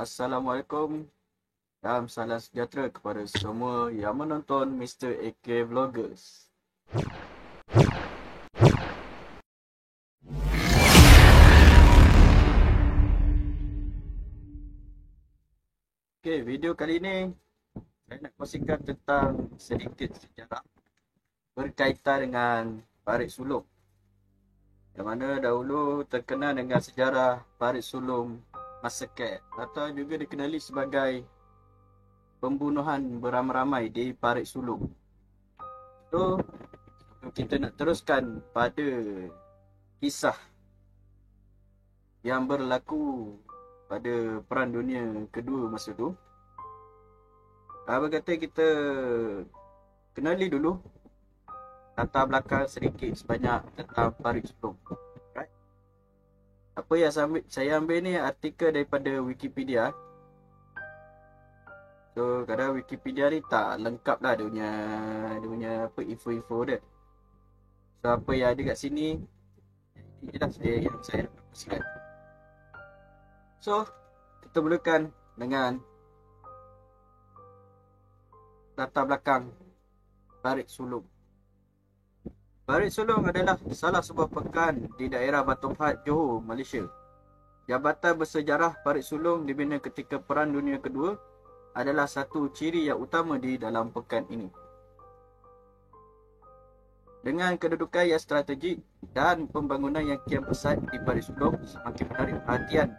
Assalamualaikum dan salam sejahtera kepada semua yang menonton Mr. AK Vloggers. Okey, video kali ini saya nak kongsikan tentang sedikit sejarah berkaitan dengan Parit Sulong. Yang mana dahulu terkenal dengan sejarah Parit Sulong Massacre atau juga dikenali sebagai pembunuhan beramai-ramai di Parit Sulong. So, kita nak teruskan pada kisah yang berlaku pada Perang Dunia Kedua masa tu. Apa kata kita kenali dulu latar belakang sedikit sebanyak tentang Parit Sulong. Right? Apa yang saya ambil ni artikel daripada Wikipedia. So kadang Wikipedia ni tak lengkap lah dia punya apa info-info dia. So apa yang ada kat sini ini lah yang saya dapat kongsikan. So kita mulakan dengan latar belakang Parit Sulong. Parit Sulong adalah salah sebuah pekan di daerah Batu Pahat, Johor, Malaysia. Jabatan bersejarah Parit Sulong dibina ketika Perang Dunia Kedua adalah satu ciri yang utama di dalam pekan ini. Dengan kedudukan yang strategik dan pembangunan yang kian pesat di Parit Sulong semakin menarik perhatian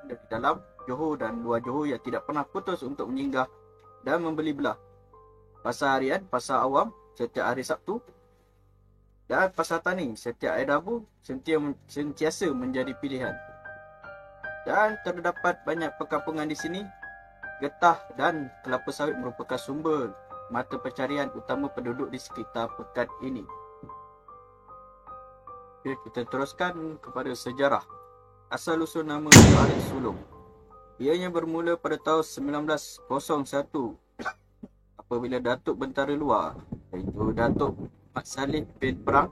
dari dalam Johor dan luar Johor yang tidak pernah putus untuk menyinggah dan membeli belah. Pasar harian, pasar awam setiap hari Sabtu dan pasar tani setiap hari Rabu sentiasa menjadi pilihan. Dan terdapat banyak perkampungan di sini. Getah dan kelapa sawit merupakan sumber mata pencarian utama penduduk di sekitar pekan ini. Okay, kita teruskan kepada sejarah. Asal usul nama Parit Sulong. Ianya bermula pada tahun 1901 apabila Datuk Bentara Luar iaitu Datuk Mat Saleh bin Perang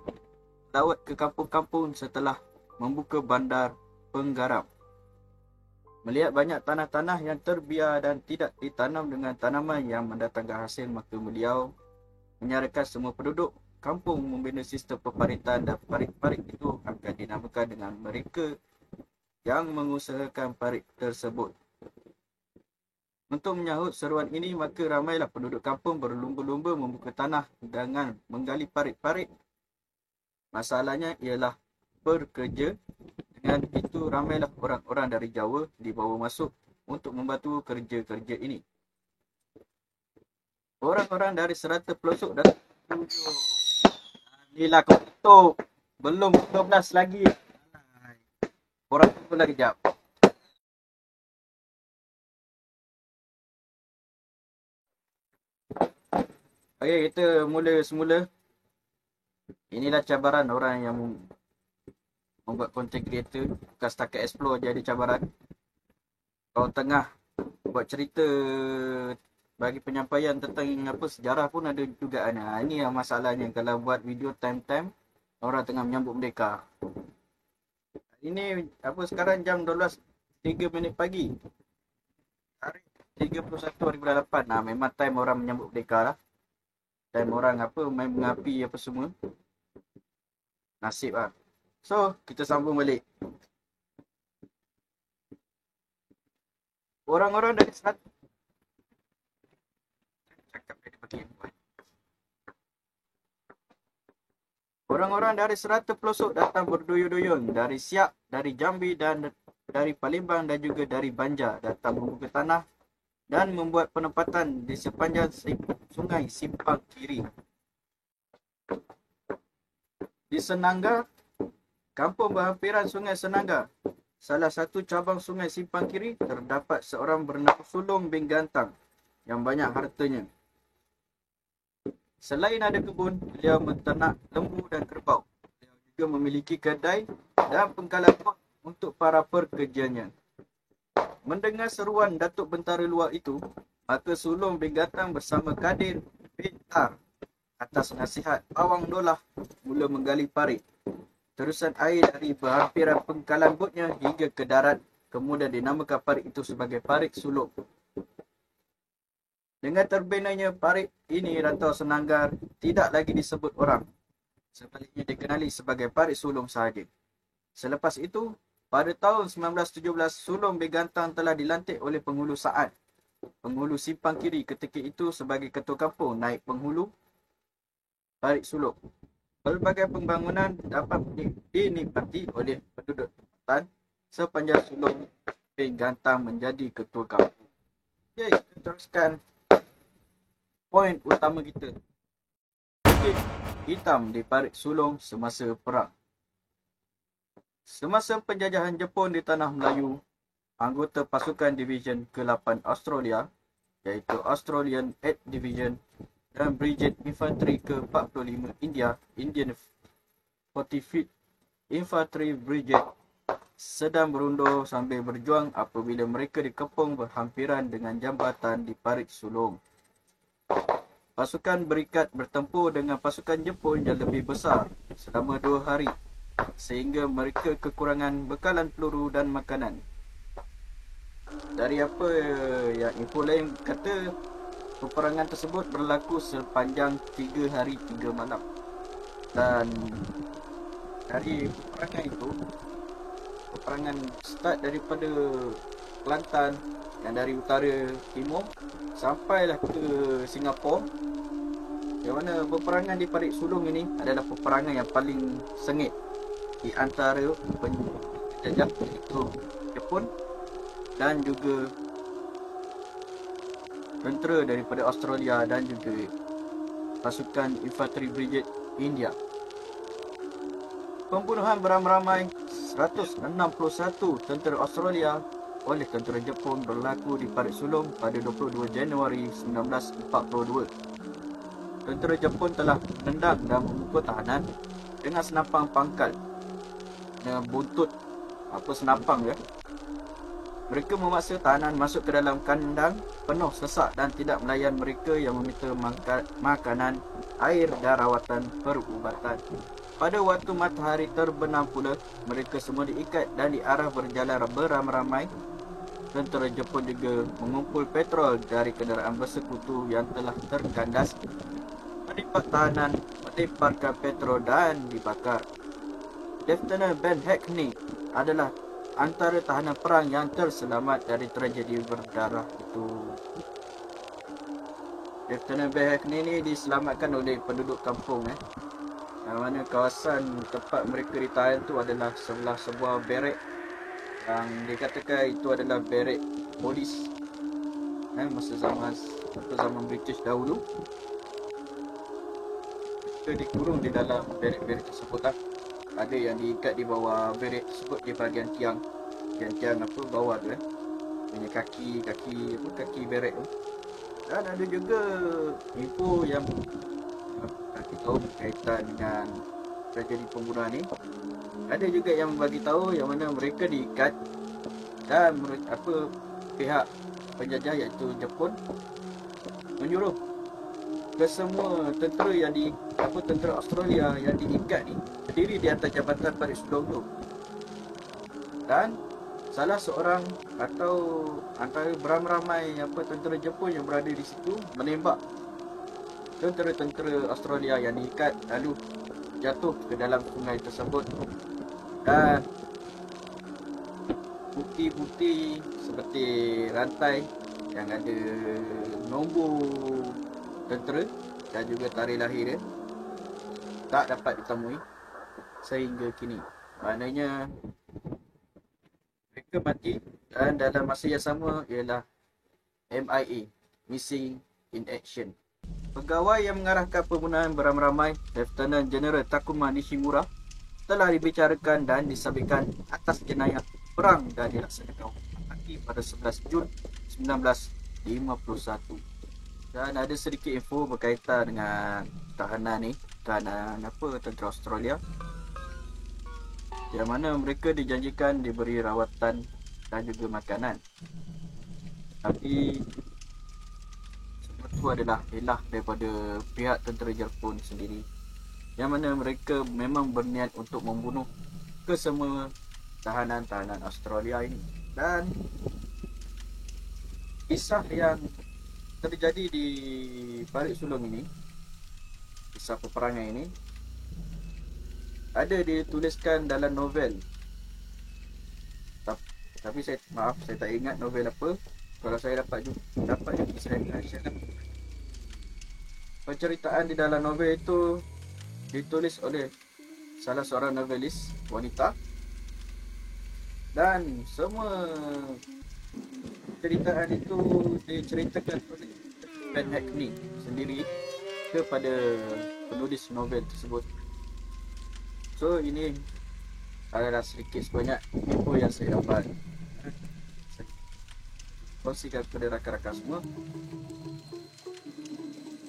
lawat ke kampung-kampung setelah membuka bandar penggarap. Melihat banyak tanah-tanah yang terbiar dan tidak ditanam dengan tanaman yang mendatangkan hasil, maka beliau menyarankan semua penduduk kampung membina sistem peparitan dan parit-parit itu akan dinamakan dengan mereka yang mengusahakan parit tersebut. Untuk menyahut seruan ini, maka ramailah penduduk kampung berlumba-lumba membuka tanah dengan menggali parit-parit. Masalahnya ialah bekerja. Dengan itu, ramailah orang-orang dari Jawa dibawa masuk untuk membantu kerja-kerja ini. Orang-orang dari serata pelosok dan inilah kau tutup. Belum 12 lagi. Orang tu lagi jap. Okey, kita mula semula. Inilah cabaran orang yang membuat content creator. Bukan setakat explore je ada cabaran. Kalau tengah buat cerita bagi penyampaian tentang apa sejarah pun ada juga. Ini yang masalahnya kalau buat video time-time orang tengah menyambut merdeka. Ini apa sekarang jam 12.03 pagi. Hari 31 hari bulan 8. Memang time orang menyambut merdeka lah. Time orang apa main mengapi apa semua. Nasib lah. So, kita sambung balik. Orang-orang dari serata pelosok datang berduyun-duyun dari Siak, dari Jambi dan dari Palembang dan juga dari Banjar datang membuka tanah dan membuat penempatan di sepanjang sungai Simpang Kiri. Di Senangga, kampung berhampiran sungai Senangga, salah satu cabang sungai Simpang Kiri, terdapat seorang bernama Sulong bin Gantang yang banyak hartanya. Selain ada kebun, beliau menternak lembu dan kerbau. Beliau juga memiliki kedai dan pengkalan pot untuk para pekerjanya. Mendengar seruan Datuk Bentara Luar itu, maka Sulong bin Gantang bersama Kadir bin Ar atas nasihat Pawang Dolah mula menggali parit. Terusan air dari berhampiran pengkalan botnya hingga ke darat kemudian dinamakan parit itu sebagai parit sulung. Dengan terbinanya parit ini, Rantau Senanggar tidak lagi disebut orang. Sebaliknya dikenali sebagai parit sulung sahaja. Selepas itu, pada tahun 1917, Sulong Begantang telah dilantik oleh Penghulu Saad, Penghulu Simpang Kiri ketika itu sebagai ketua kampung naik penghulu parit sulung. Pelbagai pembangunan dapat dinikmati oleh penduduk tempatan sepanjang Sulong Begantang menjadi ketua kampung. Okey, kita teruskan poin utama kita. Bukit hitam di parit sulung semasa perang. Semasa penjajahan Jepun di tanah Melayu, anggota pasukan Division ke-8 Australia, iaitu Australian 8th Division dan Brigade Infantry ke-45 Indian 45th Infantry Brigade sedang berundur sambil berjuang apabila mereka dikepung berhampiran dengan jambatan di parit sulung. Pasukan berikat bertempur dengan pasukan Jepun yang lebih besar selama 2 hari sehingga mereka kekurangan bekalan peluru dan makanan. Dari apa yang info lain kata, peperangan tersebut berlaku sepanjang 3 hari 3 malam. Dan dari peperangan start daripada Kelantan yang dari utara timur sampailah ke Singapura. Yang mana peperangan di parit sulung ini adalah peperangan yang paling sengit di antara penjajah itu Jepun dan juga tentera daripada Australia dan juga pasukan Infantry Brigade India. Pembunuhan beramai-ramai 161 tentera Australia oleh tentera Jepun berlaku di parit sulung pada 22 Januari 1942. Tentera Jepun telah menendang dan memukul tahanan dengan senapang pangkal dengan buntut senapang ya. Mereka memaksa tahanan masuk ke dalam kandang penuh sesak dan tidak melayan mereka yang meminta makanan, air dan rawatan perubatan. Pada waktu matahari terbenam pula, mereka semua diikat dan diarah berjalan beramai-ramai. Tentera Jepun juga mengumpul petrol dari kenderaan bersekutu yang telah terkandas, menimpa tahanan, melemparkan petrol dan dibakar. Lieutenant Ben Hackney adalah antara tahanan perang yang terselamat dari tragedi berdarah itu. Lieutenant Ben Hackney ni diselamatkan oleh penduduk kampung yang mana kawasan tempat mereka ditahan tu adalah sebelah sebuah barek yang dikatakan itu adalah barek polis masa zaman British dahulu. Mereka dikurung di dalam barek-barek tersebut lah. Ada yang diikat di bawah barek tersebut di bahagian tiang bawah tu punya kaki barek tu. Dan ada juga info yang kita tahu berkaitan dengan tragedi pembunuhan ni. Ada juga yang bagi tahu yang mana mereka diikat dan pihak penjajah iaitu Jepun menyuruh ke semua tentera tentera Australia yang diikat ni berdiri di atas jabatan parit sulung tu. Dan salah seorang atau antara beramai-ramai tentera Jepun yang berada di situ menembak tentera-tentera Australia yang diikat lalu jatuh ke dalam sungai tersebut. Dan bukti-bukti seperti rantai yang ada nombor tentera dan juga tarikh lahir dia tak dapat ditemui sehingga kini. Maknanya mereka mati dan dalam masa yang sama ialah MIA, Missing in Action. Pegawai yang mengarahkan pembunuhan beramai-ramai, Lieutenant General Takuma Nishimura, telah dibicarakan dan disabitkan atas jenayah perang dan dilaksanakan mati pada 11 Jun 1951. Dan ada sedikit info berkaitan dengan tahanan tentera Australia, yang mana mereka dijanjikan diberi rawatan dan juga makanan. Tapi semua itu adalah elah daripada pihak tentera Jepun sendiri, yang mana mereka memang berniat untuk membunuh kesemua tahanan-tahanan Australia ini. Dan kisah yang terjadi di balik sulung ini, kisah peperangan ini, ada dituliskan dalam novel. Tapi saya tak ingat novel apa. Kalau saya dapat juga saya akan share. Penceritaan di dalam novel itu ditulis oleh salah seorang novelis wanita, dan semua ceritaan itu diceritakan oleh Ben Hackney sendiri kepada penulis novel tersebut. So ini adalah sedikit sebanyak info yang saya dapat kongsikan kepada rakan-rakan semua.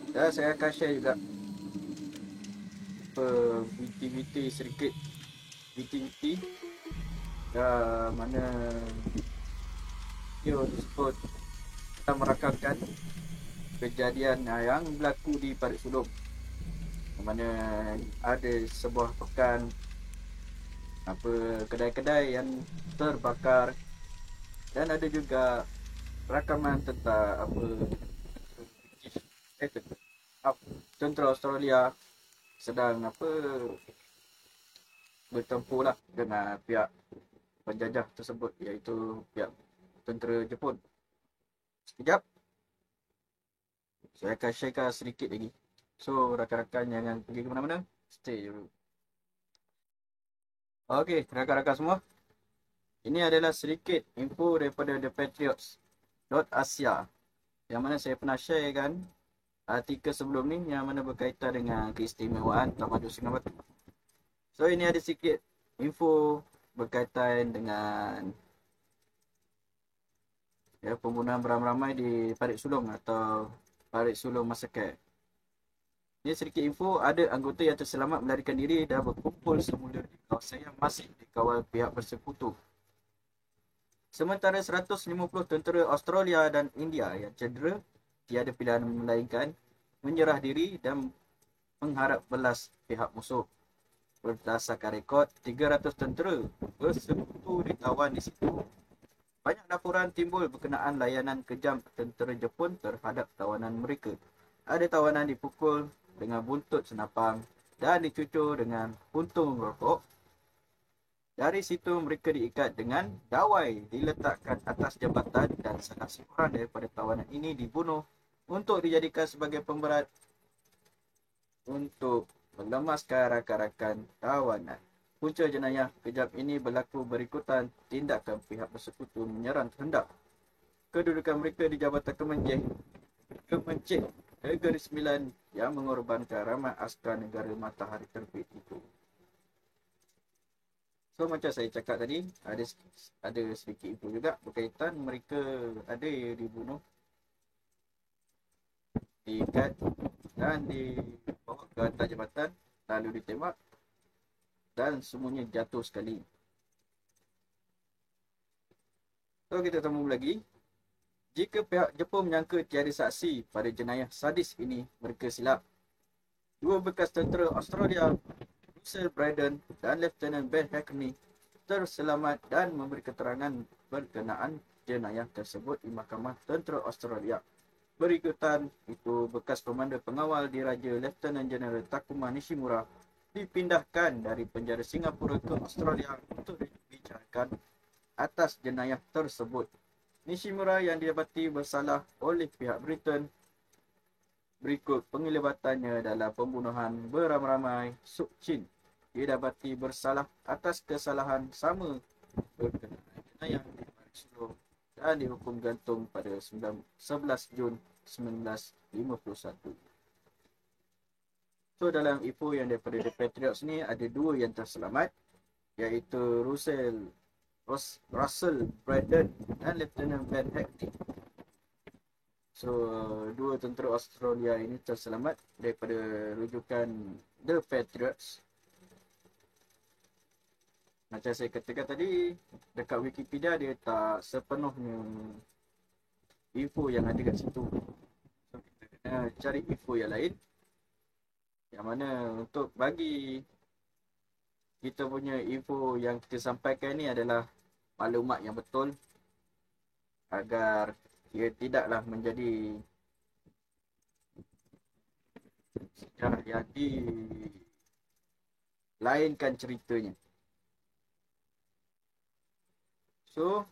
Dan saya akan share juga viti-viti sedikit, viti-viti mana video tersebut kita merakamkan kejadian yang berlaku di Parit Sulong, mana ada sebuah pekan kedai-kedai yang terbakar, dan ada juga rakaman tentang tentera Australia sedang bertempur lah dengan pihak penjajah tersebut, iaitu pihak tentera Jepun. Sekejap, saya akan sharekan sedikit lagi. So rakan-rakan jangan pergi ke mana-mana, stay dulu. Okey, rakan-rakan semua, ini adalah sedikit info daripada The Patriots.Asia yang mana saya pernah sharekan artikel sebelum ni, yang mana berkaitan dengan keistimewaan Tamadun Singapura. So ini ada sikit info berkaitan dengan pembunuhan beramai-ramai di Parit Sulong atau Parit Sulong Massacre. Ini sedikit info, ada anggota yang terselamat melarikan diri dan berkumpul semula di kawasan yang masih dikawal pihak bersekutu. Sementara 150 tentera Australia dan India yang cedera, tiada pilihan melainkan menyerah diri dan mengharap belas pihak musuh. Berdasarkan rekod, 300 tentera bersekutu ditawan di situ. Banyak laporan timbul berkenaan layanan kejam tentera Jepun terhadap tawanan mereka. Ada tawanan dipukul dengan buntut senapang dan dicucur dengan puntung rokok. Dari situ mereka diikat dengan dawai, diletakkan atas jambatan, dan salah seorang daripada tawanan ini dibunuh untuk dijadikan sebagai pemberat untuk melemaskan rakan-rakan tawanan. Punca jenayah kejam ini berlaku berikutan tindakan pihak bersekutu menyerang terhendak kedudukan mereka di Jabatan Kemencik Negeri Sembilan yang mengorbankan ramai askar negara matahari terbit itu. So macam saya cakap tadi, ada sedikit info juga berkaitan mereka ada dibunuh, diikat dan dibawa ke atas jabatan, lalu ditembak dan semuanya jatuh sekali. So kita sambung lagi. Jika pihak Jepun menyangka tiada saksi pada jenayah sadis ini, mereka silap. Dua bekas tentera Australia, Russell Braden dan Lieutenant Ben Hackney, terselamat dan memberi keterangan berkenaan jenayah tersebut di Mahkamah Tentera Australia. Berikutan itu, bekas komander pengawal diraja Lieutenant General Takuma Nishimura dipindahkan dari penjara Singapura ke Australia untuk dibicarakan atas jenayah tersebut. Nishimura yang didapati bersalah oleh pihak Britain berikut penglibatannya dalam pembunuhan beramai-ramai Suk Chin, didapati bersalah atas kesalahan sama berkenaan jenayah di Parit Sulong dan dihukum gantung pada 11 Jun 1951. So dalam info yang daripada The Patriots ni, ada dua yang terselamat, iaitu Russell Braden dan Lieutenant Ben Hackney. So dua tentera Australia ini terselamat daripada rujukan The Patriots. Macam saya katakan tadi, dekat Wikipedia dia tak sepenuhnya info yang ada kat situ. So kita kena cari info yang lain, yang mana untuk bagi kita punya info yang kita sampaikan ni adalah maklumat yang betul agar ia tidaklah menjadi sejarah yang dilainkan ceritanya. So,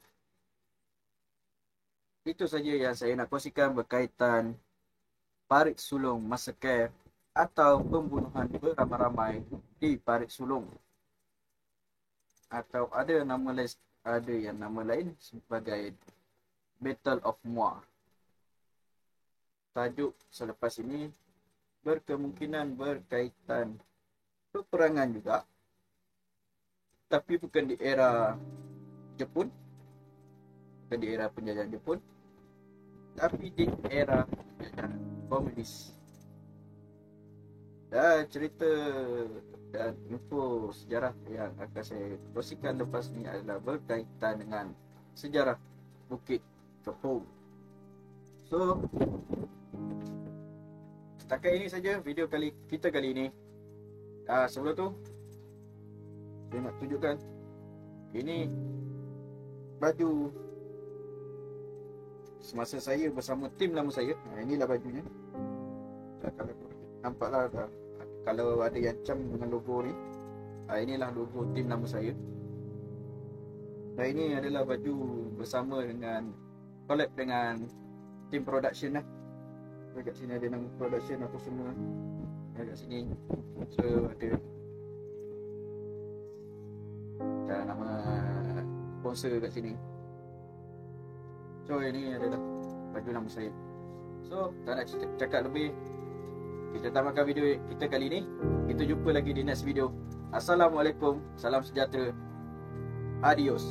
itu saja yang saya nak kongsikan berkaitan Parit Sulong Massacre atau pembunuhan beramai-ramai di Parit Sulong, atau ada yang nama lain sebagai Battle of Muar. Tajuk selepas ini berkemungkinan berkaitan peperangan juga, tapi bukan di era Jepun, bukan di era penjajahan Jepun, tapi di era penjajahan komunis. Dan cerita dan info sejarah yang akan saya kongsikan lepas ni adalah berkaitan dengan sejarah Bukit Kepong. So, setakat ini saja video kita kali ini. Sebelum tu, saya nak tunjukkan ini baju semasa saya bersama tim lama saya. Inilah bajunya. Kalau nampaklah kalau ada yang cam dengan logo ni, inilah logo tim lama saya. Dan ini adalah baju bersama dengan collab dengan tim production lah. Dekat sini ada nama production apa semua. Dekat sini so ada dan nama sponsor kat sini. So ini adalah baju nama saya. So tak nak cakap lebih, kita tamatkan video kita kali ini. Kita jumpa lagi di next video. Assalamualaikum, salam sejahtera, adios.